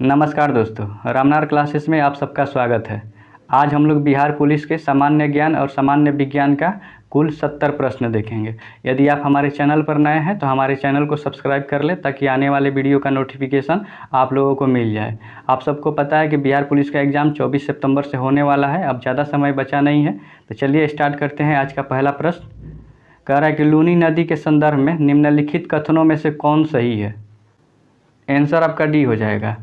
नमस्कार दोस्तों, रामनार क्लासेस में आप सबका स्वागत है। आज हम लोग बिहार पुलिस के सामान्य ज्ञान और सामान्य विज्ञान का कुल 70 प्रश्न देखेंगे। यदि आप हमारे चैनल पर नए हैं तो हमारे चैनल को सब्सक्राइब कर लें ताकि आने वाले वीडियो का नोटिफिकेशन आप लोगों को मिल जाए। आप सबको पता है कि बिहार पुलिस का एग्ज़ाम 24 सितंबर से होने वाला है। अब ज़्यादा समय बचा नहीं है, तो चलिए स्टार्ट करते हैं। आज का पहला प्रश्न कह रहा है कि लूनी नदी के संदर्भ में निम्नलिखित कथनों में से कौन सही है। आंसर आपका डी हो जाएगा।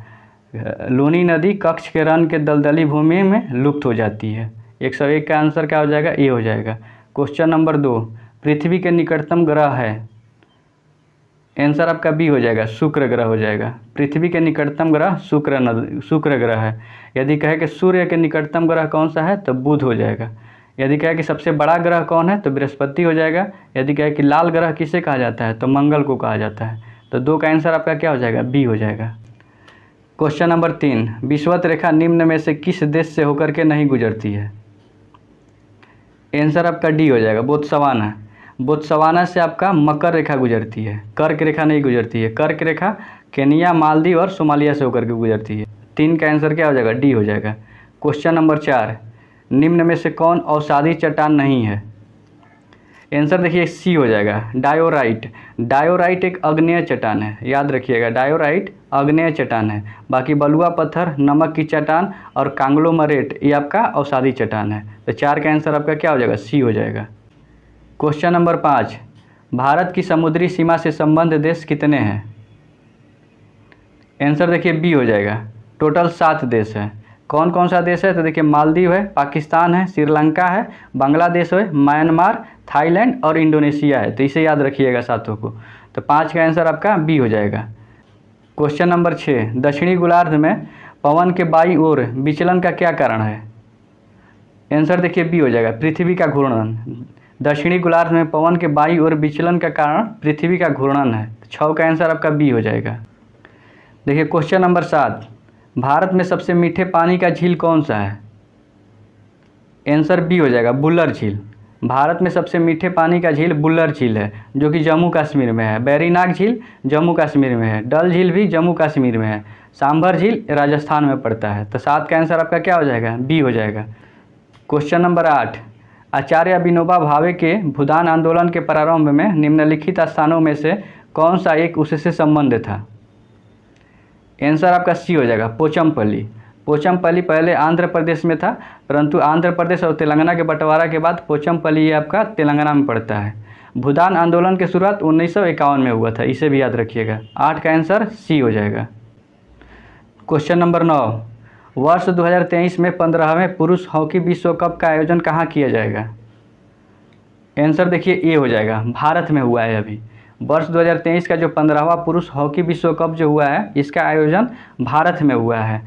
लूनी नदी कच्छ के रण के दलदली भूमि में लुप्त हो जाती है। 101 का आंसर क्या हो जाएगा? ए हो जाएगा। क्वेश्चन नंबर 2, पृथ्वी के निकटतम ग्रह है। आंसर आपका बी हो जाएगा, शुक्र ग्रह हो जाएगा। पृथ्वी के निकटतम ग्रह शुक्र ग्रह है। यदि कहे कि सूर्य के निकटतम ग्रह कौन सा है तो बुध हो जाएगा। यदि कहे कि सबसे बड़ा ग्रह कौन है तो बृहस्पति हो जाएगा। यदि कहे कि लाल ग्रह किसे कहा जाता है तो मंगल को कहा जाता है। तो 2 का आंसर आपका क्या हो जाएगा? बी हो जाएगा। क्वेश्चन नंबर 3, विषुवत रेखा निम्न में से किस देश से होकर के नहीं गुजरती है। आंसर आपका डी हो जाएगा, बोत्सवाना। बोत्सवाना से आपका मकर रेखा गुजरती है, कर्क रेखा नहीं गुजरती है। कर्क रेखा केनिया, मालदीव और सोमालिया से होकर के गुजरती है। 3 का आंसर क्या हो जाएगा? डी हो जाएगा। क्वेश्चन नंबर 4, निम्न में से कौन अवसादी चट्टान नहीं है। आंसर देखिए सी हो जाएगा, डायोराइट। डायोराइट एक आग्नेय चट्टान है, याद रखिएगा, डायोराइट आग्नेय चट्टान है। बाकी बलुआ पत्थर, नमक की चट्टान और कांग्लोमरेट ये आपका अवसादी चट्टान है। तो 4 का आंसर आपका क्या हो जाएगा? सी हो जाएगा। क्वेश्चन नंबर 5, भारत की समुद्री सीमा से संबद्ध देश कितने हैं। आंसर देखिए बी हो जाएगा, टोटल 7 देश है। कौन कौन सा देश है तो देखिए मालदीव है, पाकिस्तान है, श्रीलंका है, बांग्लादेश है, म्यांमार, थाईलैंड और इंडोनेशिया है। तो इसे याद रखिएगा सातों को। तो 5 का आंसर आपका बी हो जाएगा। क्वेश्चन नंबर 6, दक्षिणी गोलार्ध में पवन के बाईं ओर विचलन का क्या कारण है। आंसर देखिए बी हो जाएगा, पृथ्वी का घूर्णन। दक्षिणी गोलार्ध में पवन के बाईं ओर विचलन का कारण पृथ्वी का घूर्णन है। 6 का आंसर आपका बी हो जाएगा। देखिए क्वेश्चन नंबर 7, भारत में सबसे मीठे पानी का झील कौन सा है। आंसर बी हो जाएगा, बुल्लर झील। भारत में सबसे मीठे पानी का झील बुल्लर झील है, जो कि जम्मू कश्मीर में है। बैरीनाग झील जम्मू कश्मीर में है। डल झील भी जम्मू कश्मीर में है। सांभर झील राजस्थान में पड़ता है। तो 7 का आंसर आपका क्या हो जाएगा? बी हो जाएगा। क्वेश्चन नंबर 8, आचार्य विनोबा भावे के भूदान आंदोलन के प्रारंभ में निम्नलिखित स्थानों में से कौन सा एक उससे संबंध था। आंसर आपका सी हो जाएगा, पोचमपल्ली। पोचमपल्ली पहले आंध्र प्रदेश में था, परंतु आंध्र प्रदेश और तेलंगाना के बंटवारा के बाद पोचमपल्ली ये आपका तेलंगाना में पड़ता है। भूदान आंदोलन की शुरुआत 1951 में हुआ था, इसे भी याद रखिएगा। 8 का आंसर सी हो जाएगा। क्वेश्चन नंबर 9, वर्ष 2023 में 15वें पुरुष हॉकी विश्व कप का आयोजन कहाँ किया जाएगा। आंसर देखिए ए हो जाएगा, भारत में हुआ है। अभी वर्ष 2023 का जो 15वां पुरुष हॉकी विश्व कप जो हुआ है, इसका आयोजन भारत में हुआ है।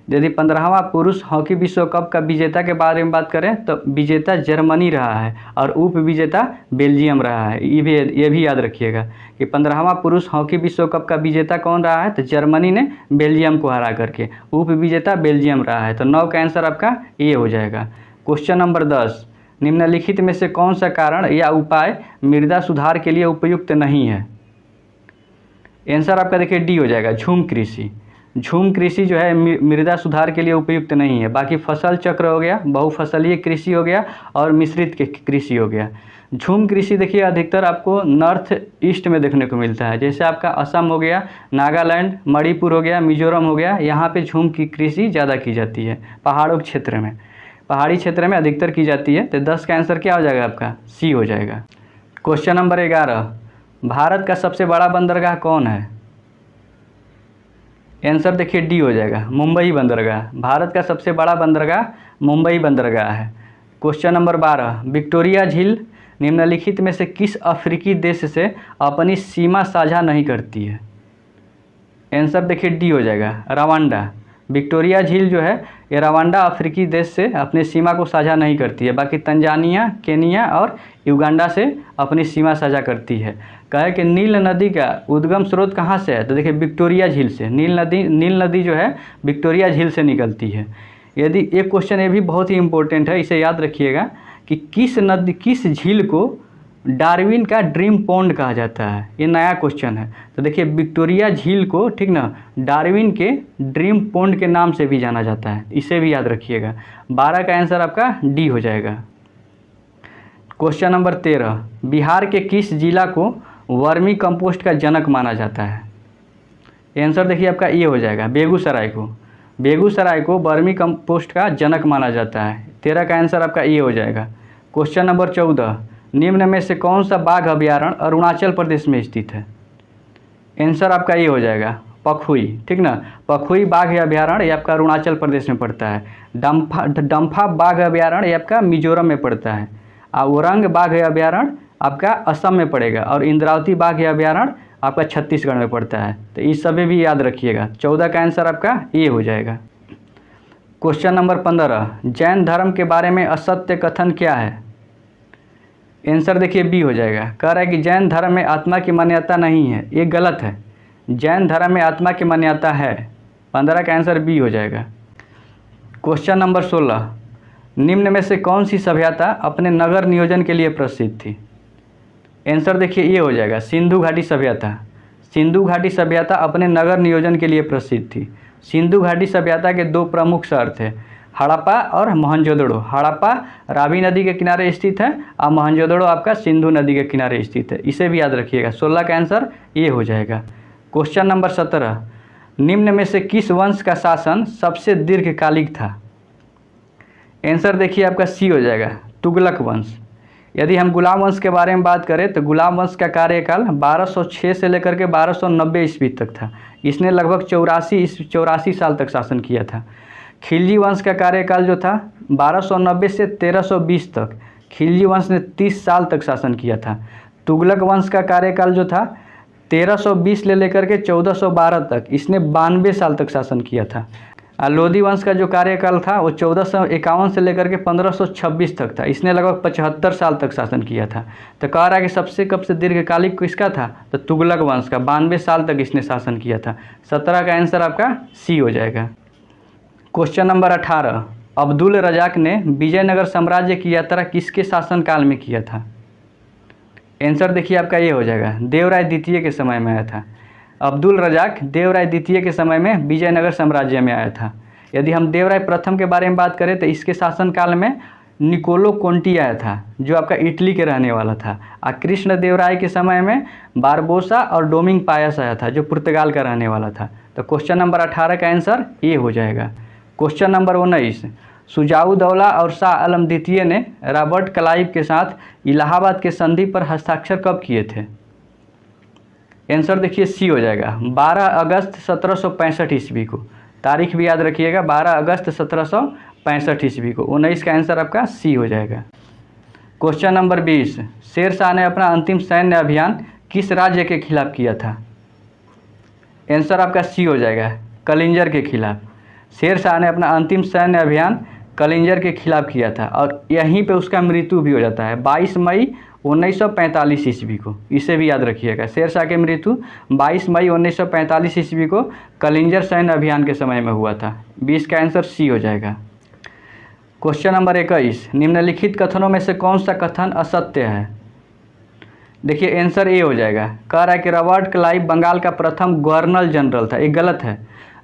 यदि 15वां पुरुष हॉकी विश्व कप का विजेता के बारे में बात करें तो विजेता जर्मनी रहा है और उप विजेता बेल्जियम रहा है। ये भी याद रखिएगा कि 15वां पुरुष हॉकी विश्व कप का विजेता कौन रहा है तो जर्मनी ने बेल्जियम को हरा करके, उप विजेता बेल्जियम रहा है। तो 9 का आंसर आपका ए हो जाएगा। क्वेश्चन नंबर 10, निम्नलिखित में से कौन सा कारण या उपाय मृदा सुधार के लिए उपयुक्त नहीं है। आंसर आपका देखिए डी हो जाएगा, झूम कृषि। झूम कृषि जो है मृदा सुधार के लिए उपयुक्त नहीं है। बाकी फसल चक्र हो गया, बहुफसलीय कृषि हो गया और मिश्रित कृषि हो गया। झूम कृषि देखिए अधिकतर आपको नॉर्थ ईस्ट में देखने को मिलता है, जैसे आपका असम हो गया, नागालैंड, मणिपुर हो गया, मिजोरम हो गया। यहाँ पे झूम की कृषि ज़्यादा की जाती है, पहाड़ों के क्षेत्र में, पहाड़ी क्षेत्र में अधिकतर की जाती है। तो 10 का आंसर क्या हो जाएगा आपका? सी हो जाएगा। क्वेश्चन नंबर 11, भारत का सबसे बड़ा बंदरगाह कौन है। आंसर देखिए डी हो जाएगा, मुंबई बंदरगाह। भारत का सबसे बड़ा बंदरगाह मुंबई बंदरगाह है। क्वेश्चन नंबर 12, विक्टोरिया झील निम्नलिखित में से किस अफ्रीकी देश से अपनी सीमा साझा नहीं करती है। आंसर देखिए डी हो जाएगा, रवांडा। विक्टोरिया झील जो है ये रवांडा अफ्रीकी देश से अपनी सीमा को साझा नहीं करती है। बाकी तंजानिया, केनिया और युगांडा से अपनी सीमा साझा करती है। कहे कि नील नदी का उद्गम स्रोत कहाँ से है तो देखिए विक्टोरिया झील से। नील नदी जो है विक्टोरिया झील से निकलती है। यदि एक क्वेश्चन ये भी बहुत ही इम्पोर्टेंट है, इसे याद रखिएगा कि किस झील को डार्विन का ड्रीम पॉन्ड कहा जाता है? ये नया क्वेश्चन है। तो देखिए विक्टोरिया झील को, ठीक ना, डार्विन के ड्रीम पॉन्ड के नाम से भी जाना जाता है, इसे भी याद रखिएगा। 12 का आंसर आपका डी हो जाएगा। क्वेश्चन नंबर 13, बिहार के किस जिला को वर्मी कंपोस्ट का जनक माना जाता है? आंसर देखिए आपका ये हो जाएगा, बेगूसराय को। बेगूसराय को वर्मी कंपोस्ट का जनक माना जाता है। 13 का आंसर आपका ये हो जाएगा। क्वेश्चन नंबर 14, निम्न में से कौन सा बाघ अभयारण्य अरुणाचल प्रदेश में स्थित है? आंसर आपका ये हो जाएगा, पखुई, ठीक ना। पखुई बाघ अभयारण्य ये आपका अरुणाचल प्रदेश में पड़ता है। डम्फा बाघ अभयारण्य ये आपका मिजोरम में पड़ता है। औरंग बाघ अभयारण्य आपका असम में पड़ेगा, और इंद्रावती बाघ अभयारण्य आपका छत्तीसगढ़ में पड़ता है। तो इस सभी भी याद रखिएगा। 14 का आंसर आपका ये हो जाएगा। क्वेश्चन नंबर 15, जैन धर्म के बारे में असत्य कथन क्या है? आंसर देखिए बी हो जाएगा। कह रहा है कि जैन धर्म में आत्मा की मान्यता नहीं है, ये गलत है। जैन धर्म में आत्मा की मान्यता है। 15 का आंसर बी हो जाएगा। क्वेश्चन नंबर 16, निम्न में से कौन सी सभ्यता अपने नगर नियोजन के लिए प्रसिद्ध थी? आंसर देखिए ये हो जाएगा, सिंधु घाटी सभ्यता। सिंधु घाटी सभ्यता अपने नगर नियोजन के लिए प्रसिद्ध थी। सिंधु घाटी सभ्यता के 2 प्रमुख शहर थे, हड़प्पा और मोहनजोदड़ो। हड़प्पा रावी नदी के किनारे स्थित है, और मोहनजोदड़ो आपका सिंधु नदी के किनारे स्थित है। इसे भी याद रखिएगा। 16 का आंसर ये हो जाएगा। क्वेश्चन नंबर 17, निम्न में से किस वंश का शासन सबसे दीर्घकालिक था? आंसर देखिए आपका सी हो जाएगा, तुगलक वंश। यदि हम गुलाम वंश के बारे में बात करें तो गुलाम वंश का कार्यकाल 1206 से लेकर के 1290 ईस्वी तक था। इसने लगभग 84 साल तक शासन किया था। खिलजी वंश का कार्यकाल जो था 1290 से 1320 तक, खिलजी वंश ने 30 साल तक शासन किया था। तुगलक वंश का कार्यकाल जो था 1320 ले लेकर के 1412 तक, इसने 92 साल तक शासन किया था। लोधी वंश का जो कार्यकाल था वो 1451 से लेकर के 1526 तक था। इसने लगभग 75 साल तक शासन किया था। तो कह रहा है कि सबसे दीर्घकालिक किसका था? तो तुगलक वंश का, 92 साल तक इसने शासन किया था। 17 का आंसर आपका सी हो जाएगा। क्वेश्चन नंबर 18, अब्दुल रजाक ने विजयनगर साम्राज्य की यात्रा किसके शासनकाल में किया था? आंसर देखिए आपका ये हो जाएगा, देवराय द्वितीय के समय में आया था। अब्दुल रजाक देवराय द्वितीय के समय में विजयनगर साम्राज्य में आया था। यदि हम देवराय प्रथम के बारे में बात करें तो इसके शासनकाल में निकोलो कोंटी आया था, जो आपका इटली के रहने वाला था। और कृष्ण देवराय के समय में बारबोसा और डोमिंग पायस आया था, जो पुर्तगाल का रहने वाला था। तो क्वेश्चन नंबर 18 का आंसर ये हो जाएगा। क्वेश्चन नंबर 19, शुजाउद्दौला और शाह आलम द्वितीय ने रॉबर्ट क्लाइव के साथ इलाहाबाद के संधि पर हस्ताक्षर कब किए थे? आंसर देखिए सी हो जाएगा, 12 अगस्त 1765 ईस्वी को। तारीख भी याद रखिएगा, 12 अगस्त 1765 ईस्वी को। 19 का आंसर आपका सी हो जाएगा। क्वेश्चन नंबर 20, शेर शाह ने अपना अंतिम सैन्य अभियान किस राज्य के खिलाफ किया था? आंसर आपका सी हो जाएगा, कलिंजर के खिलाफ। शेर शाह ने अपना अंतिम सैन्य अभियान कलिंजर के खिलाफ किया था, और यहीं पे उसका मृत्यु भी हो जाता है 22 मई 1945 ईस्वी को। इसे भी याद रखिएगा। शेर शाह की मृत्यु 22 मई 1945 ईस्वी को कलिंजर सैन्य अभियान के समय में हुआ था। 20 का आंसर सी हो जाएगा। क्वेश्चन नंबर 21, निम्नलिखित कथनों में से कौन सा कथन असत्य है? देखिए आंसर ए हो जाएगा। कह रहा है कि रॉबर्ट क्लाइव बंगाल का प्रथम गवर्नर जनरल था। ये गलत है।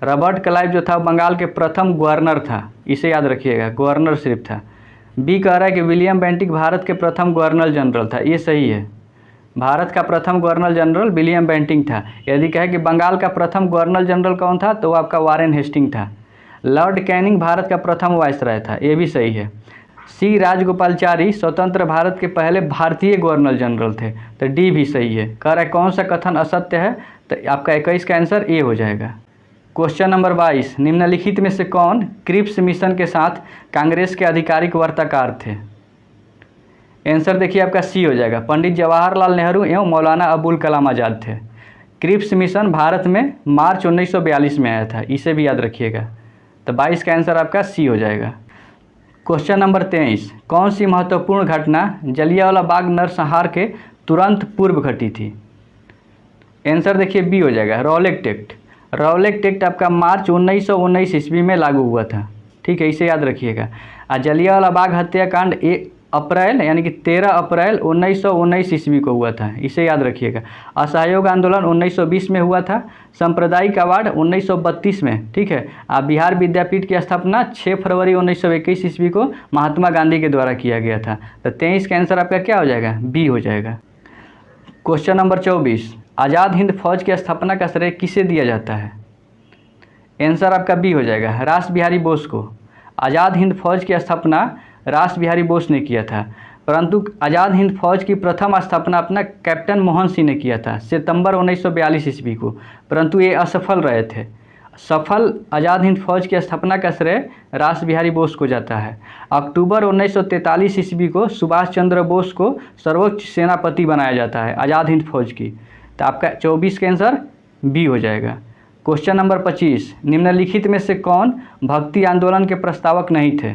रॉबर्ट क्लाइव जो था बंगाल के प्रथम गवर्नर था, इसे याद रखिएगा, गवर्नर सिर्फ था। बी कह रहा है कि विलियम बेंटिक भारत के प्रथम गवर्नर जनरल था। ये सही है, भारत का प्रथम गवर्नर जनरल विलियम बेंटिक था। यदि कहे कि बंगाल का प्रथम गवर्नर जनरल कौन था, तो वो आपका वारेन हेस्टिंग था। लॉर्ड कैनिंग भारत का प्रथम वायसराय था। ये भी सही है। सी राजगोपालचारी स्वतंत्र भारत के पहले भारतीय गवर्नर जनरल थे। तो डी भी सही है। कह रहा है कौन सा कथन असत्य है, तो आपका 21 का आंसर ए हो जाएगा। क्वेश्चन नंबर 22, निम्नलिखित में से कौन क्रिप्स मिशन के साथ कांग्रेस के आधिकारिक वार्ताकार थे? आंसर देखिए आपका सी हो जाएगा, पंडित जवाहरलाल नेहरू एवं मौलाना अबुल कलाम आज़ाद थे। क्रिप्स मिशन भारत में मार्च 1942 में आया था। इसे भी याद रखिएगा। तो 22 का आंसर आपका सी हो जाएगा। क्वेश्चन नंबर 23, कौन सी महत्वपूर्ण घटना जलियांवाला बाग नरसंहार के तुरंत पूर्व घटी थी? आंसर देखिए बी हो जाएगा, रॉलेट एक्ट। रॉलेट एक्ट आपका मार्च 1919 ईस्वी में लागू हुआ था। ठीक है, इसे याद रखिएगा। जलियांवाला बाग हत्याकांड अप्रैल यानी कि 13 अप्रैल 1919 ईस्वी को हुआ था, इसे याद रखिएगा। असहयोग आंदोलन 1920 में हुआ था। सांप्रदायिक अवार्ड 1932 में, ठीक है। बिहार विद्यापीठ की स्थापना 6 फरवरी 1921 ईस्वी को महात्मा गांधी के द्वारा किया गया था। तो 23 का आंसर आपका क्या हो जाएगा? बी हो जाएगा। क्वेश्चन नंबर 24, आज़ाद हिंद फौज की स्थापना का श्रेय किसे दिया जाता है? आंसर आपका बी हो जाएगा, रास बिहारी बोस को। आज़ाद हिंद फौज की स्थापना रास बिहारी बोस ने किया था, परंतु आज़ाद हिंद फौज की प्रथम स्थापना अपना कैप्टन मोहन सिंह ने किया था सितंबर 1942 ईस्वी को, परंतु ये असफल रहे थे। सफल आज़ाद हिंद फौज की स्थापना का श्रेय रास बिहारी बोस को जाता है। अक्टूबर 1943 ईस्वी को सुभाष चंद्र बोस को सर्वोच्च सेनापति बनाया जाता है आज़ाद हिंद फौज की। तो आपका 24 का आंसर बी हो जाएगा। क्वेश्चन नंबर 25, निम्नलिखित में से कौन भक्ति आंदोलन के प्रस्तावक नहीं थे?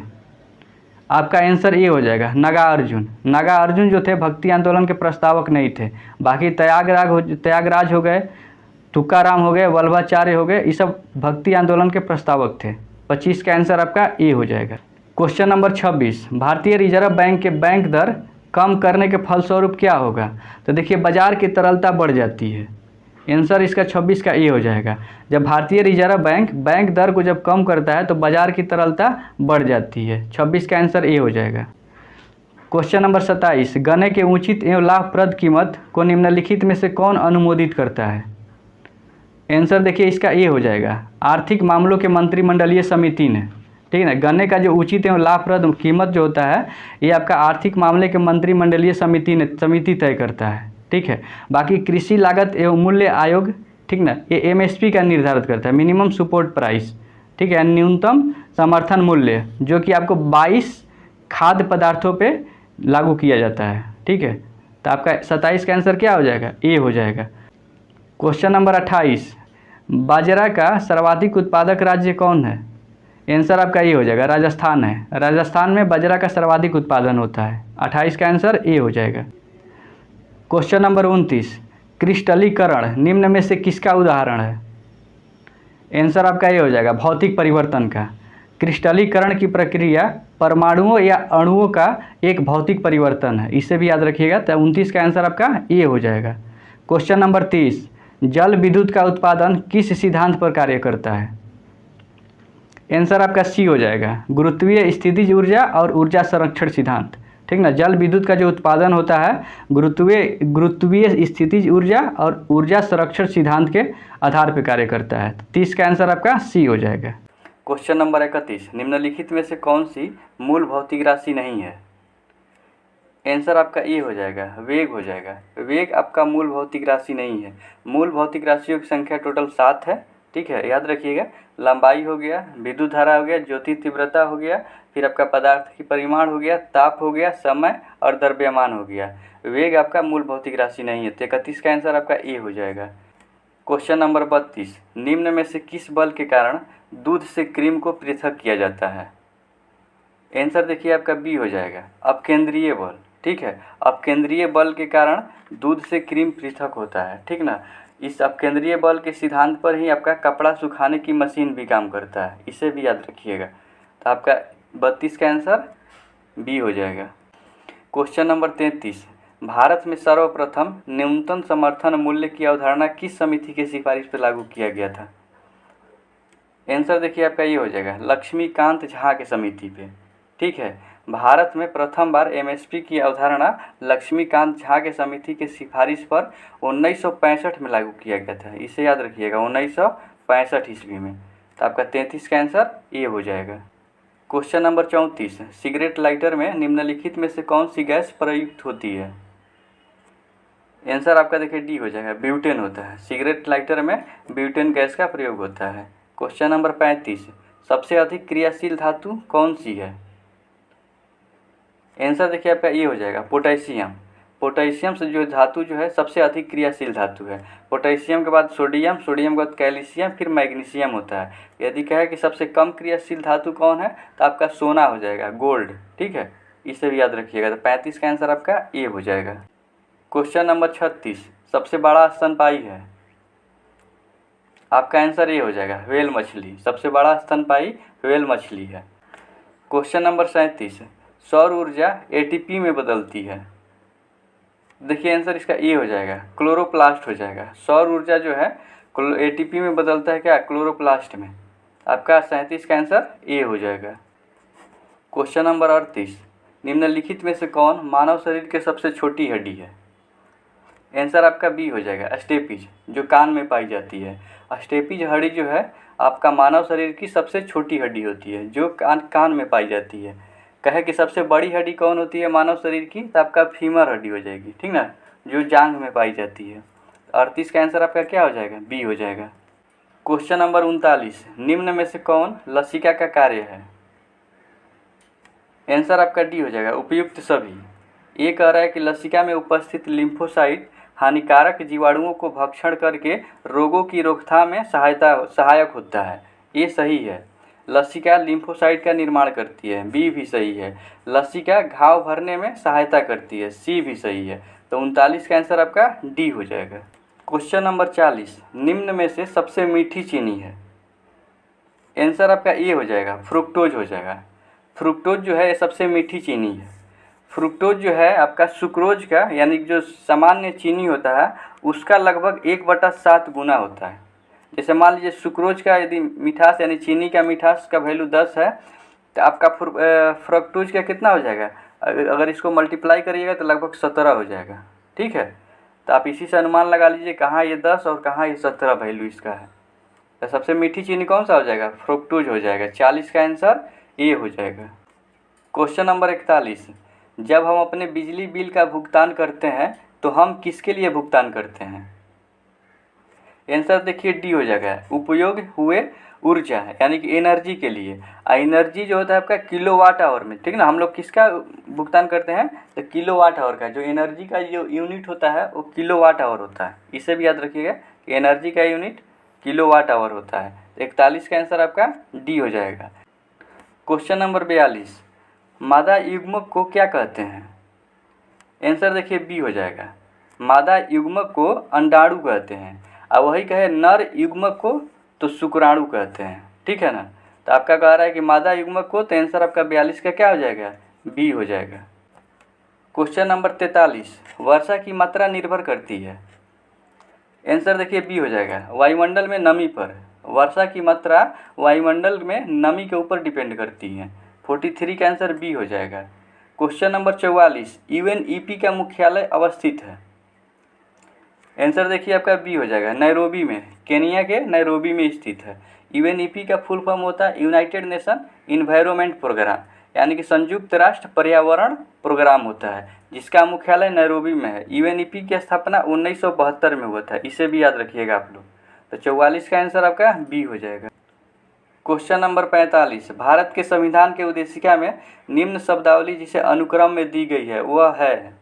आपका आंसर ए हो जाएगा, नागार्जुन। नागार्जुन जो थे भक्ति आंदोलन के प्रस्तावक नहीं थे। बाकी त्यागराज हो गए, तुकाराम हो गए, वल्लभाचार्य हो गए, ये सब भक्ति आंदोलन के प्रस्तावक थे। 25 का आंसर आपका ए हो जाएगा। क्वेश्चन नंबर 26, भारतीय रिजर्व बैंक के बैंक दर कम करने के फलस्वरूप क्या होगा? तो देखिए बाजार की तरलता बढ़ जाती है। आंसर इसका 26 का ए हो जाएगा। जब भारतीय रिजर्व बैंक बैंक दर को जब कम करता है तो बाजार की तरलता बढ़ जाती है। 26 का आंसर ए हो जाएगा। क्वेश्चन नंबर 27, गन्ने के उचित एवं लाभप्रद कीमत को निम्नलिखित में से कौन अनुमोदित करता है? आंसर देखिए इसका ए हो जाएगा, आर्थिक मामलों के मंत्रिमंडलीय समिति ने, ठीक है ना। गन्ने का जो उचित एवं लाभप्रद कीमत जो होता है ये आपका आर्थिक मामले के मंत्रिमंडलीय समिति तय करता है, ठीक है। बाकी कृषि लागत एवं मूल्य आयोग, ठीक ना, ये एमएसपी का निर्धारित करता है, मिनिमम सपोर्ट प्राइस, ठीक है, न्यूनतम समर्थन मूल्य, जो कि आपको 22 खाद्य पदार्थों पे लागू किया जाता है, ठीक है। तो आपका 27 का आंसर क्या हो जाएगा? ए हो जाएगा। क्वेश्चन नंबर 28, बाजरा का सर्वाधिक उत्पादक राज्य कौन है? आंसर आपका ये हो जाएगा, राजस्थान है। राजस्थान में बाजरा का सर्वाधिक उत्पादन होता है। 28 का आंसर ए हो जाएगा। क्वेश्चन नंबर 29, क्रिस्टलीकरण निम्न में से किसका उदाहरण है? आंसर आपका ये हो जाएगा, भौतिक परिवर्तन का। क्रिस्टलीकरण की प्रक्रिया परमाणुओं या अणुओं का एक भौतिक परिवर्तन है, इसे भी याद रखिएगा। तो 29 का आंसर आपका ए हो जाएगा। क्वेश्चन नंबर 30, जल विद्युत का उत्पादन किस सिद्धांत पर कार्य करता है? आंसर आपका सी हो जाएगा, गुरुत्वीय स्थितिज ऊर्जा और ऊर्जा संरक्षण सिद्धांत, ठीक ना। जल विद्युत का जो उत्पादन होता है गुरुत्वीय स्थितिज ऊर्जा और ऊर्जा संरक्षण सिद्धांत के आधार पर कार्य करता है। 30 का आंसर आपका सी हो जाएगा। क्वेश्चन नंबर 31, निम्नलिखित में से कौन सी मूल भौतिक राशि नहीं है? आंसर आपका ए हो जाएगा, वेग हो जाएगा। वेग आपका मूल भौतिक राशि नहीं है। मूल भौतिक राशियों की संख्या टोटल 7 है, ठीक है, याद रखिएगा। लंबाई हो गया, विद्युत धारा हो गया, ज्योति तीव्रता हो गया, फिर आपका पदार्थ की परिमाण हो गया, ताप हो गया, समय और द्रव्यमान हो गया। वेग आपका मूल भौतिक राशि नहीं है। 31 का आंसर आपका ए हो जाएगा। क्वेश्चन नंबर 32, निम्न में से किस बल के कारण दूध से क्रीम को पृथक किया जाता है? आंसर देखिए आपका बी हो जाएगा, अपकेंद्रीय बल, ठीक है। अपकेंद्रीय बल के कारण दूध से क्रीम पृथक होता है, ठीक ना। इस अपकेंद्रीय बल के सिद्धांत पर ही आपका कपड़ा सुखाने की मशीन भी काम करता है, इसे भी याद रखिएगा। तो आपका 32 का आंसर बी हो जाएगा। क्वेश्चन नंबर 33, भारत में सर्वप्रथम न्यूनतम समर्थन मूल्य की अवधारणा किस समिति की सिफारिश पर लागू किया गया था? आंसर देखिए आपका ये हो जाएगा, लक्ष्मीकांत झा के समिति पे, ठीक है। भारत में प्रथम बार एमएसपी की अवधारणा लक्ष्मीकांत झा के समिति के सिफारिश पर 1965 में लागू किया गया था, इसे याद रखिएगा, 1965 ईस्वी में। तो आपका 33 का आंसर ए हो जाएगा। क्वेश्चन नंबर 34, सिगरेट लाइटर में निम्नलिखित में से कौन सी गैस प्रयुक्त होती है? आंसर आपका देखिए डी हो जाएगा, ब्यूटेन होता है। सिगरेट लाइटर में ब्यूटेन गैस का प्रयोग होता है। क्वेश्चन नंबर 35, सबसे अधिक क्रियाशील धातु कौन सी है? आंसर देखिए आपका ये हो जाएगा, पोटेशियम। पोटेशियम से जो धातु जो है सबसे अधिक क्रियाशील धातु है। पोटेशियम के बाद सोडियम, सोडियम के बाद कैल्शियम, फिर मैग्नीशियम होता है। यदि कहे कि सबसे कम क्रियाशील धातु कौन है तो आपका सोना हो जाएगा, गोल्ड, ठीक है, इसे भी याद रखिएगा। तो 35 का आंसर आपका ए हो जाएगा। क्वेश्चन नंबर 36, सबसे बड़ा स्तनपायी है? आपका आंसर ये हो जाएगा, व्हेल मछली। सबसे बड़ा स्तनपायी व्हेल मछली है। क्वेश्चन नंबर 37, सौर ऊर्जा एटीपी में बदलती है? देखिए आंसर इसका ए हो जाएगा, क्लोरोप्लास्ट हो जाएगा। सौर ऊर्जा जो है एटीपी में बदलता है क्या? क्लोरोप्लास्ट में। आपका 37 का आंसर ए हो जाएगा। क्वेश्चन नंबर 38, निम्नलिखित में से कौन मानव शरीर की सबसे छोटी हड्डी है? आंसर आपका बी हो जाएगा, स्टेपीज, जो कान में पाई जाती है। स्टेपीज हड्डी जो है आपका मानव शरीर की सबसे छोटी हड्डी होती है, जो कान में पाई जाती है। कहे कि सबसे बड़ी हड्डी कौन होती है मानव शरीर की, तो आपका फीमर हड्डी हो जाएगी, ठीक ना, जो जांघ में पाई जाती है। 38 का आंसर आपका क्या हो जाएगा? बी हो जाएगा। क्वेश्चन नंबर 39, निम्न में से कौन लसिका का कार्य है? आंसर आपका डी हो जाएगा, उपयुक्त सभी। ये कह रहा है कि लसिका में उपस्थित लिम्फोसाइट हानिकारक जीवाणुओं को भक्षण करके रोगों की रोकथाम में सहायक होता है। ये सही है। लसिका लिम्फोसाइट का निर्माण करती है, बी भी सही है। लसिका घाव भरने में सहायता करती है, सी भी सही है। तो 39 का आंसर आपका डी हो जाएगा। क्वेश्चन नंबर 40, निम्न में से सबसे मीठी चीनी है? आंसर आपका ए हो जाएगा, फ्रुक्टोज हो जाएगा। फ्रुक्टोज जो है सबसे मीठी चीनी है। फ्रुक्टोज जो है आपका सुक्रोज का, यानी जो सामान्य चीनी होता है उसका लगभग 1/7 गुना होता है। जैसे मान लीजिए सुक्रोज का यदि मिठास यानी चीनी का मिठास का वैल्यू 10 है, तो आपका फ्रुक्टोज का कितना हो जाएगा? अगर इसको मल्टीप्लाई करिएगा तो लगभग 17 हो जाएगा, ठीक है। तो आप इसी से अनुमान लगा लीजिए कहाँ ये 10 और कहाँ ये 17 वैल्यू इसका है। तो सबसे मीठी चीनी कौन सा हो जाएगा? फ्रुक्टोज हो जाएगा। 40 का आंसर ए हो जाएगा। क्वेश्चन नंबर 41, जब हम अपने बिजली बिल का भुगतान करते हैं तो हम किसके लिए भुगतान करते हैं? आंसर देखिए डी हो जाएगा, उपयोग हुए ऊर्जा यानी कि एनर्जी के लिए। एनर्जी जो होता है आपका किलोवाट आवर में, ठीक ना। हम लोग किसका भुगतान करते हैं? तो किलोवाट आवर का। जो एनर्जी का जो यूनिट होता है वो किलोवाट आवर होता है। इसे भी याद रखिएगा कि एनर्जी का यूनिट किलोवाट आवर होता है। 41 का आंसर आपका डी हो जाएगा। क्वेश्चन नंबर 42, मादा युग्मक को क्या कहते हैं? आंसर देखिए बी हो जाएगा, मादा युग्मक को अंडाणु कहते हैं, और वही कहे नर युग्मक को तो शुक्राणु कहते हैं, ठीक है ना। तो आपका कह रहा है कि मादा युग्मक को, तो आंसर आपका 42 का क्या हो जाएगा? बी हो जाएगा। क्वेश्चन नंबर 43, वर्षा की मात्रा निर्भर करती है? आंसर देखिए बी हो जाएगा, वायुमंडल में नमी पर। वर्षा की मात्रा वायुमंडल में नमी के ऊपर डिपेंड करती है। 43 का आंसर बी हो जाएगा। क्वेश्चन नंबर 44, यूएनईपी का मुख्यालय अवस्थित है? आंसर देखिए आपका बी हो जाएगा, नैरोबी में, केनिया के नैरोबी में स्थित है। यूएनईपी का फुल फॉर्म होता है यूनाइटेड नेशन इन्वायरमेंट प्रोग्राम, यानी कि संयुक्त राष्ट्र पर्यावरण प्रोग्राम होता है, जिसका मुख्यालय नैरोबी में है। यूएनईपी की स्थापना 1972 में हुआ था, इसे भी याद रखिएगा आप लोग। तो 44 का आंसर आपका बी हो जाएगा। क्वेश्चन नंबर 45, भारत के संविधान के उद्देशिका में निम्न शब्दावली जिसे अनुक्रम में दी गई है वह है?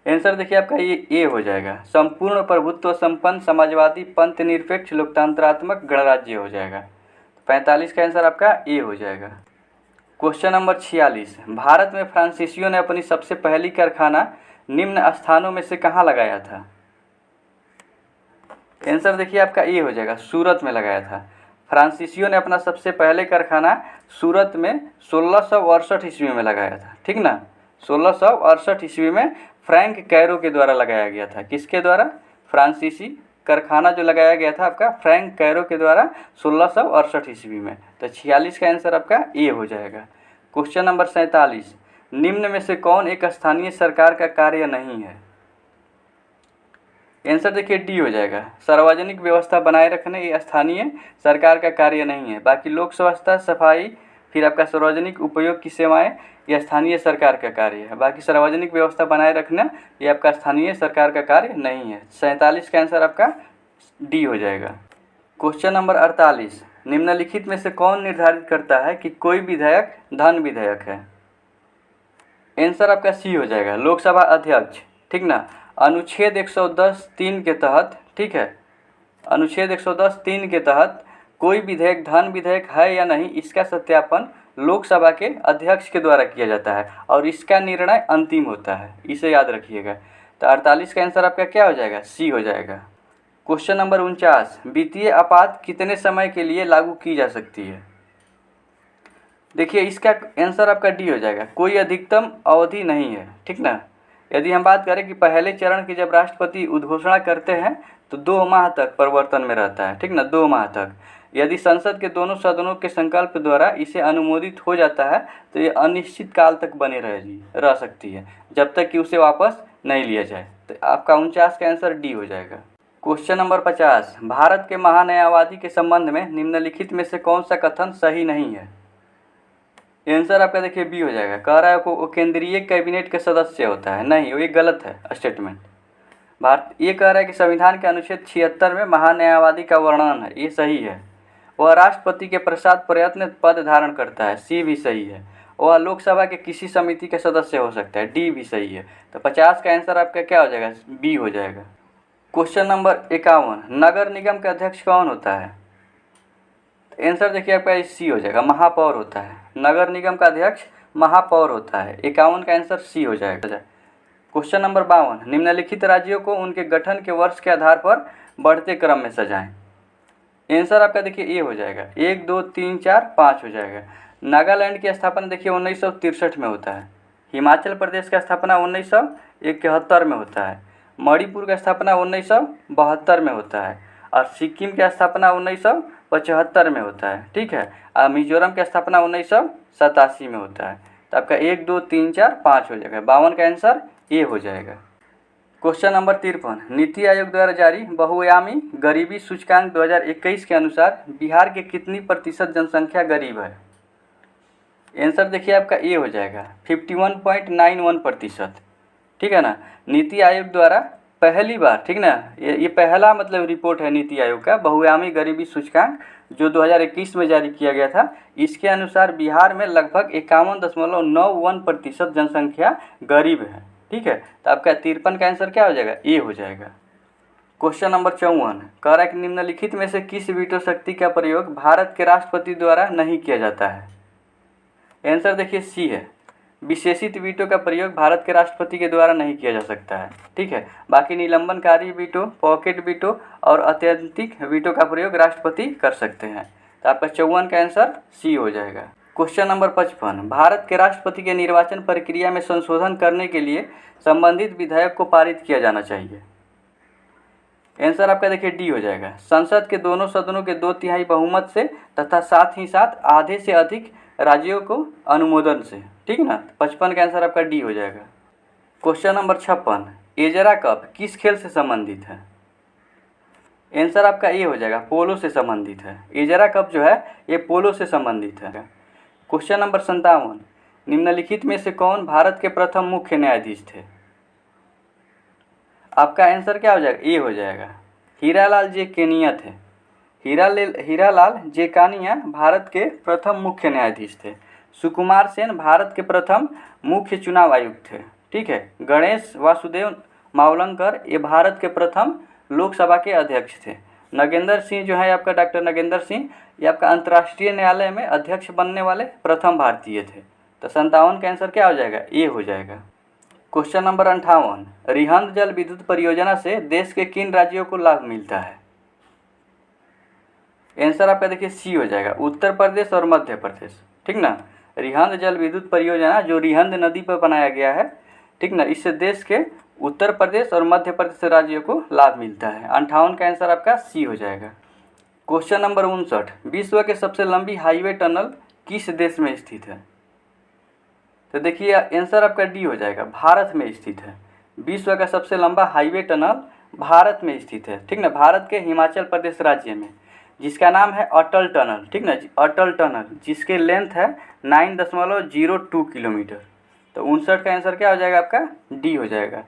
आंसर देखिए आपका ये ए हो जाएगा, संपूर्ण प्रभुत्व संपन्न समाजवादी पंथ निरपेक्ष लोकतंत्रात्मक गणराज्य हो जाएगा। 45 का आंसर आपका ए हो जाएगा। क्वेश्चन नंबर 46, भारत में फ्रांसीसियों ने अपनी सबसे पहली कारखाना निम्न स्थानों में से कहाँ लगाया था? आंसर देखिए आपका ए हो जाएगा, सूरत में लगाया था। फ्रांसीसियों ने अपना सबसे पहले कारखाना सूरत में 1668 ईस्वी में लगाया था, ठीक ना। 1668 ईस्वी में फ्रैंक कैरो के द्वारा लगाया गया था। किसके द्वारा? फ्रांसीसी कारखाना जो लगाया गया था आपका फ्रैंक कैरो के द्वारा 1668 ईस्वी में। तो 46 का आंसर आपका ए हो जाएगा। क्वेश्चन नंबर 47, निम्न में से कौन एक स्थानीय सरकार का कार्य नहीं है? आंसर देखिए डी हो जाएगा, सार्वजनिक व्यवस्था बनाए रखने ये स्थानीय सरकार का कार्य नहीं है। बाकी लोक स्वास्थ्य, सफाई, फिर आपका सार्वजनिक उपयोग की सेवाएं ये स्थानीय सरकार का कार्य है। बाकी सार्वजनिक व्यवस्था बनाए रखना ये आपका स्थानीय सरकार का कार्य नहीं है। 47 का आंसर आपका डी हो जाएगा। क्वेश्चन नंबर 48, निम्नलिखित में से कौन निर्धारित करता है कि कोई विधेयक धन विधेयक है? आंसर आपका सी हो जाएगा, लोकसभा अध्यक्ष, ठीक ना। अनुच्छेद 110(3) के तहत, ठीक है, अनुच्छेद 110(3) के तहत कोई विधेयक धन विधेयक है या नहीं, इसका सत्यापन लोकसभा के अध्यक्ष के द्वारा किया जाता है और इसका निर्णय अंतिम होता है, इसे याद रखिएगा। तो 48 का आंसर आपका क्या हो जाएगा? सी हो जाएगा। क्वेश्चन नंबर 49, वित्तीय आपात कितने समय के लिए लागू की जा सकती है? देखिए इसका आंसर आपका डी हो जाएगा, कोई अधिकतम अवधि नहीं है, ठीक ना। यदि हम बात करें कि पहले चरण की जब राष्ट्रपति उद्घोषणा करते हैं तो 2 माह तक परिवर्तन में रहता है, ठीक ना, 2 माह तक। यदि संसद के दोनों सदनों के संकल्प द्वारा इसे अनुमोदित हो जाता है तो ये अनिश्चित काल तक बनी रह सकती है, जब तक कि उसे वापस नहीं लिया जाए। तो आपका 49 का आंसर डी हो जाएगा। क्वेश्चन नंबर 50, भारत के महान्यायवादी के संबंध में निम्नलिखित में से कौन सा कथन सही नहीं है? आंसर आपका देखिए बी हो जाएगा, कह रहा है वो केंद्रीय कैबिनेट के सदस्य होता है, नहीं, वो ये गलत है स्टेटमेंट। भारत ये कह रहा है कि संविधान के अनुच्छेद 76 में महान्यायवादी का वर्णन है, ये सही है। वह राष्ट्रपति के प्रसाद प्रयत्न पद धारण करता है, सी भी सही है। वह लोकसभा के किसी समिति के सदस्य हो सकता है, डी भी सही है। तो 50 का आंसर आपका क्या हो जाएगा? बी हो जाएगा। क्वेश्चन नंबर 51, नगर निगम का अध्यक्ष कौन होता है? आंसर देखिए आपका सी हो जाएगा, महापौर होता है। नगर निगम का अध्यक्ष महापौर होता है। 51 का आंसर सी हो जाएगा। क्वेश्चन नंबर 52, निम्नलिखित राज्यों को उनके गठन के वर्ष के आधार पर बढ़ते क्रम में सजाएं। आंसर आपका देखिए ए हो जाएगा, 1 2 3 4 5 हो जाएगा। नागालैंड की स्थापना देखिए 1963 में होता है। हिमाचल प्रदेश का स्थापना 1971 में होता है। मणिपुर का स्थापना 1972 में होता है और सिक्किम की स्थापना 1975 में होता है, ठीक है। और मिजोरम की स्थापना 1987 में होता है। तो आपका 1 2 3 4 5 हो जाएगा। 52 का आंसर ए हो जाएगा। क्वेश्चन नंबर 53, नीति आयोग द्वारा जारी बहुआयामी गरीबी सूचकांक 2021 के अनुसार बिहार के कितनी प्रतिशत जनसंख्या गरीब है? आंसर देखिए आपका ए हो जाएगा, 51.91%, ठीक है ना। नीति आयोग द्वारा पहली बार, ठीक ना, ये पहला मतलब रिपोर्ट है नीति आयोग का बहुआयामी गरीबी सूचकांक जो 2021 में जारी किया गया था। इसके अनुसार बिहार में लगभग 51.91% जनसंख्या गरीब है, ठीक है। तो आपका 53 का आंसर क्या हो जाएगा? ए हो जाएगा। क्वेश्चन नंबर 54, कह रहा है कि निम्नलिखित में से किस वीटो शक्ति का प्रयोग भारत के राष्ट्रपति द्वारा नहीं किया जाता है? आंसर देखिए सी है, विशेषित वीटो का प्रयोग भारत के राष्ट्रपति के द्वारा नहीं किया जा सकता है, ठीक है। बाकी निलंबनकारी वीटो, पॉकेट वीटो और अत्यधिक वीटो का प्रयोग राष्ट्रपति कर सकते हैं। तो आपका 54 का आंसर सी हो जाएगा। क्वेश्चन नंबर 55, भारत के राष्ट्रपति के निर्वाचन प्रक्रिया में संशोधन करने के लिए संबंधित विधेयक को पारित किया जाना चाहिए। आंसर आपका देखिए डी हो जाएगा, संसद के दोनों सदनों के 2/3 बहुमत से तथा साथ ही साथ आधे से अधिक राज्यों को अनुमोदन से, ठीक ना। 55 का आंसर आपका डी हो जाएगा। क्वेश्चन नंबर 56, एजरा कप किस खेल से संबंधित है? आंसर आपका ए हो जाएगा, पोलो से संबंधित है। एजरा कप जो है ये पोलो से संबंधित है। क्वेश्चन नंबर 57, निम्नलिखित में से कौन भारत के प्रथम मुख्य न्यायाधीश थे? आपका आंसर क्या हो जाएगा? ए हो जाएगा, हीरालाल जे केनिया थे। हीरालाल जे कानिया भारत के प्रथम मुख्य न्यायाधीश थे। सुकुमार सेन भारत के प्रथम मुख्य चुनाव आयुक्त थे, ठीक है। गणेश वासुदेव मावलंकर ये भारत के प्रथम लोकसभा के अध्यक्ष थे। नगेंद्र सिंह जो है आपका, डॉक्टर नगेंद्र सिंह, ये आपका अंतर्राष्ट्रीय न्यायालय में अध्यक्ष बनने वाले प्रथम भारतीय थे। तो 57 का आंसर क्या हो जाएगा? ए हो जाएगा। क्वेश्चन नंबर 58, रिहंद जल विद्युत परियोजना से देश के किन राज्यों को लाभ मिलता है? आंसर आपका देखिए सी हो जाएगा, उत्तर प्रदेश और मध्य प्रदेश, ठीक ना। रिहंद जल विद्युत परियोजना जो रिहंद नदी पर बनाया गया है, ठीक ना, इससे देश के उत्तर प्रदेश और मध्य प्रदेश राज्यों को लाभ मिलता है। 58 का आंसर आपका सी हो जाएगा। क्वेश्चन नंबर 59, विश्व के सबसे लंबी हाईवे टनल किस देश में स्थित है? तो देखिए आंसर आपका डी हो जाएगा, भारत में स्थित है। विश्व का सबसे लंबा हाईवे टनल भारत में स्थित है, ठीक ना, भारत के हिमाचल प्रदेश राज्य में, जिसका नाम है अटल टनल, ठीक ना, अटल टनल, जिसके लेंथ है 9.02 किलोमीटर। तो 59 का आंसर क्या हो जाएगा? आपका डी हो जाएगा।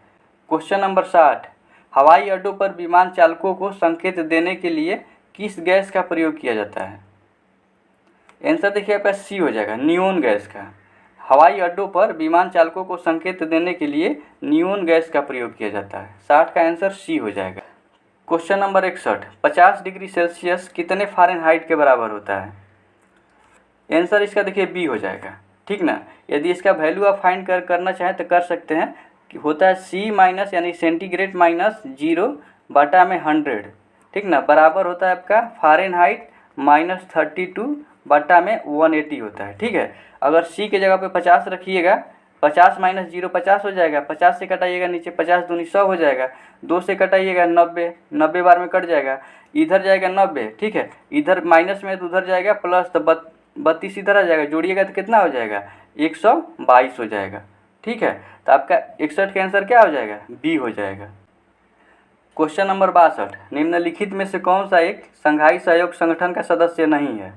क्वेश्चन नंबर 60, हवाई अड्डों पर विमान चालकों को संकेत देने के लिए किस गैस का प्रयोग किया जाता है? आंसर देखिए आपका सी हो जाएगा, नियोन गैस का। हवाई अड्डों पर विमान चालकों को संकेत देने के लिए नियोन गैस का प्रयोग किया जाता है। 60 का आंसर सी हो जाएगा। क्वेश्चन नंबर 61, 50 डिग्री सेल्सियस कितने फ़ारेनहाइट के बराबर होता है? आंसर इसका देखिए बी हो जाएगा, ठीक ना। यदि इसका वैल्यू आप फाइंड करना चाहें तो कर सकते हैं कि होता है सी माइनस यानी सेंटीग्रेड माइनस 0/100, ठीक ना, बराबर होता है आपका फ़ारेनहाइट -32 बट्टा में 180 होता है। ठीक है, अगर सी के जगह पे 50 रखिएगा, 50 माइनस 0 50 हो जाएगा, 50 से कटाइएगा नीचे 50 दूनी 100 हो जाएगा, 2 से कटाइएगा 90, 90 बार में कट जाएगा, इधर जाएगा 90। ठीक है, इधर माइनस में तो उधर जाएगा प्लस, तो 32 इधर आ जाएगा, जोड़िएगा तो कितना हो जाएगा 122 हो जाएगा। ठीक है, तो आपका 61 का आंसर क्या हो जाएगा, बी हो जाएगा। क्वेश्चन नंबर 62, निम्नलिखित में से कौन सा एक संघाई सहयोग संगठन का सदस्य नहीं है।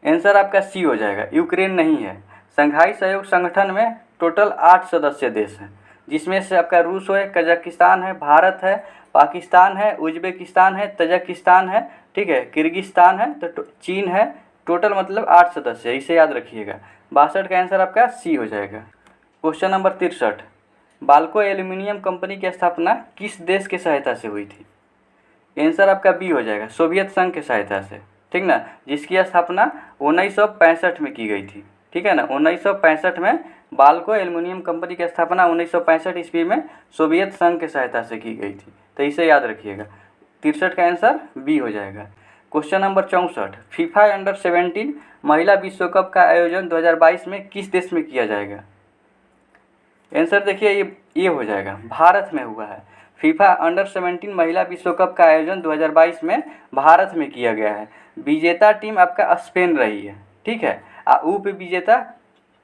आंसर आपका सी हो जाएगा, यूक्रेन नहीं है। संघाई सहयोग संगठन में टोटल 8 सदस्य देश हैं, जिसमें से आपका रूस है, कजाकिस्तान है, भारत है, पाकिस्तान है, उज्बेकिस्तान है, तजाकिस्तान है, ठीक है, किर्गिस्तान है, तो चीन है। टोटल मतलब 8 सदस्य है, इसे याद रखिएगा। 62 का आंसर आपका सी हो जाएगा। Question number 63, Balco aluminium company की स्थापना किस देश की सहायता से हुई थी। आंसर आपका बी हो जाएगा, सोवियत संघ की सहायता से। ठीक ना, जिसकी स्थापना 1965 में की गई थी। ठीक है ना, 1965 में बाल्को एल्यूमिनियम कंपनी की स्थापना 1965 ईस्वी में सोवियत संघ की सहायता से की गई थी, तो इसे याद रखिएगा। 63 का आंसर बी हो जाएगा। क्वेश्चन नंबर 64, फीफा अंडर 17 महिला विश्व कप का आयोजन 2022 में किस देश में किया जाएगा। आंसर देखिए ये हो जाएगा, भारत में हुआ है। फीफा अंडर 17 महिला विश्व कप का आयोजन 2022 में भारत में किया गया है। विजेता टीम आपका स्पेन रही है। ठीक है, उप विजेता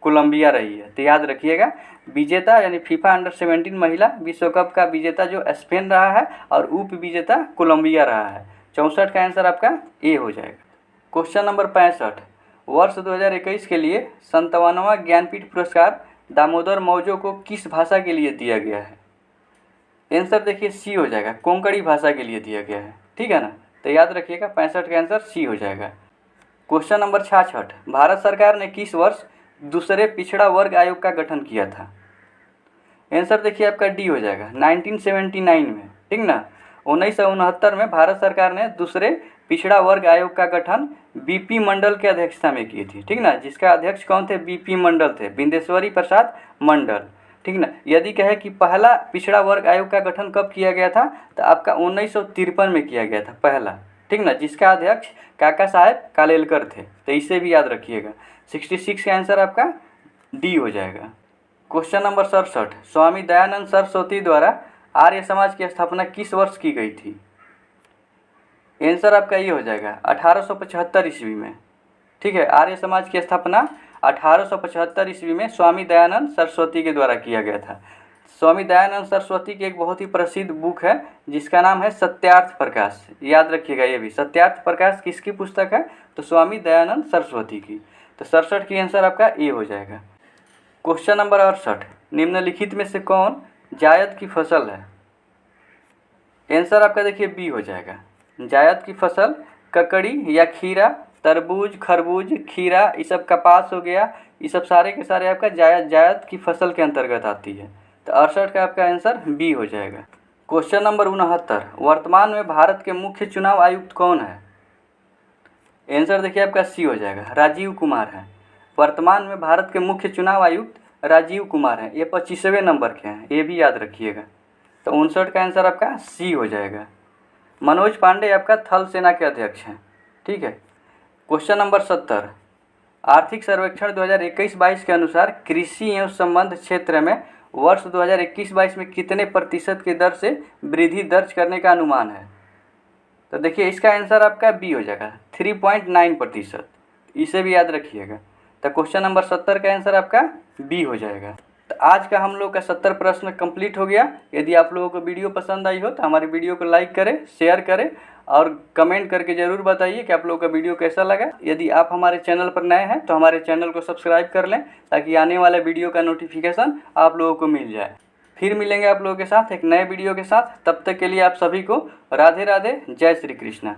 कोलंबिया रही है, तो याद रखिएगा विजेता यानी फीफा अंडर 17 महिला विश्व कप का विजेता जो स्पेन रहा है और उप विजेता कोलंबिया रहा है। 64 का आंसर आपका ए हो जाएगा। क्वेश्चन नंबर 65, वर्ष 2021 के लिए 57वां ज्ञानपीठ पुरस्कार दामोदर मौजो को किस भाषा के लिए दिया गया है। आंसर देखिए सी हो जाएगा, कोंकणी भाषा के लिए दिया गया है। ठीक है ना, तो याद रखिएगा 65 का आंसर सी हो जाएगा। क्वेश्चन नंबर 66, भारत सरकार ने किस वर्ष दूसरे पिछड़ा वर्ग आयोग का गठन किया था। आंसर देखिए आपका डी हो जाएगा, 1979 में। ठीक ना, 1969 में भारत सरकार ने दूसरे पिछड़ा वर्ग आयोग का गठन बीपी मंडल के अध्यक्षता में की थी। ठीक ना, जिसका अध्यक्ष कौन थे, बीपी मंडल थे, बिंदेश्वरी प्रसाद मंडल। ठीक ना, यदि कहे कि पहला पिछड़ा वर्ग आयोग का गठन कब किया गया था, तो आपका 1953 में किया गया था पहला। ठीक ना, जिसका अध्यक्ष काका साहेब कालेलकर थे, तो इसे भी याद रखिएगा। 66 का आंसर आपका डी हो जाएगा। क्वेश्चन नंबर 67, स्वामी दयानंद सरस्वती द्वारा आर्य समाज की स्थापना किस वर्ष की गई थी। आंसर आपका ये हो जाएगा 1875 ईस्वी में। ठीक है, आर्य समाज की स्थापना 1875 ईस्वी में स्वामी दयानंद सरस्वती के द्वारा किया गया था। स्वामी दयानंद सरस्वती की एक बहुत ही प्रसिद्ध बुक है जिसका नाम है सत्यार्थ प्रकाश। याद रखिएगा, ये भी सत्यार्थ प्रकाश किसकी पुस्तक है, तो स्वामी दयानंद सरस्वती की। तो 67 की आंसर आपका ए हो जाएगा। क्वेश्चन नंबर 68, निम्नलिखित में से कौन जायद की फसल है। आंसर आपका देखिए बी हो जाएगा। जायद की फसल ककड़ी या खीरा, तरबूज, खरबूज, खीरा, ये सब कपास हो गया, ये सब सारे के सारे आपका जायद की फसल के अंतर्गत आती है। तो 68 का आपका आंसर बी हो जाएगा। क्वेश्चन नंबर 69, वर्तमान में भारत के मुख्य चुनाव आयुक्त कौन है। आंसर देखिए आपका सी हो जाएगा, राजीव कुमार है। वर्तमान में भारत के मुख्य चुनाव आयुक्त राजीव कुमार हैं। ये 25वें नंबर के हैं, ये भी याद रखिएगा। तो 59 का आंसर आपका सी हो जाएगा। मनोज पांडे आपका थल सेना के अध्यक्ष हैं। ठीक है, क्वेश्चन नंबर 70, आर्थिक सर्वेक्षण 2021-22 के अनुसार कृषि एवं संबंध क्षेत्र में वर्ष 2021-22 में कितने प्रतिशत की दर से वृद्धि दर्ज करने का अनुमान है। तो देखिए इसका आंसर आपका बी हो जाएगा, 3.9%। इसे भी याद रखिएगा। तो क्वेश्चन नंबर 70 का आंसर आपका बी हो जाएगा। तो आज का हम लोग का 70 प्रश्न कंप्लीट हो गया। यदि आप लोगों को वीडियो पसंद आई हो तो हमारे वीडियो को लाइक करें, शेयर करें और कमेंट करके ज़रूर बताइए कि आप लोगों का वीडियो कैसा लगा। यदि आप हमारे चैनल पर नए हैं तो हमारे चैनल को सब्सक्राइब कर लें ताकि आने वाले वीडियो का नोटिफिकेशन आप लोगों को मिल जाए। फिर मिलेंगे आप लोगों के साथ एक नए वीडियो के साथ। तब तक के लिए आप सभी को राधे राधे, जय श्री कृष्णा।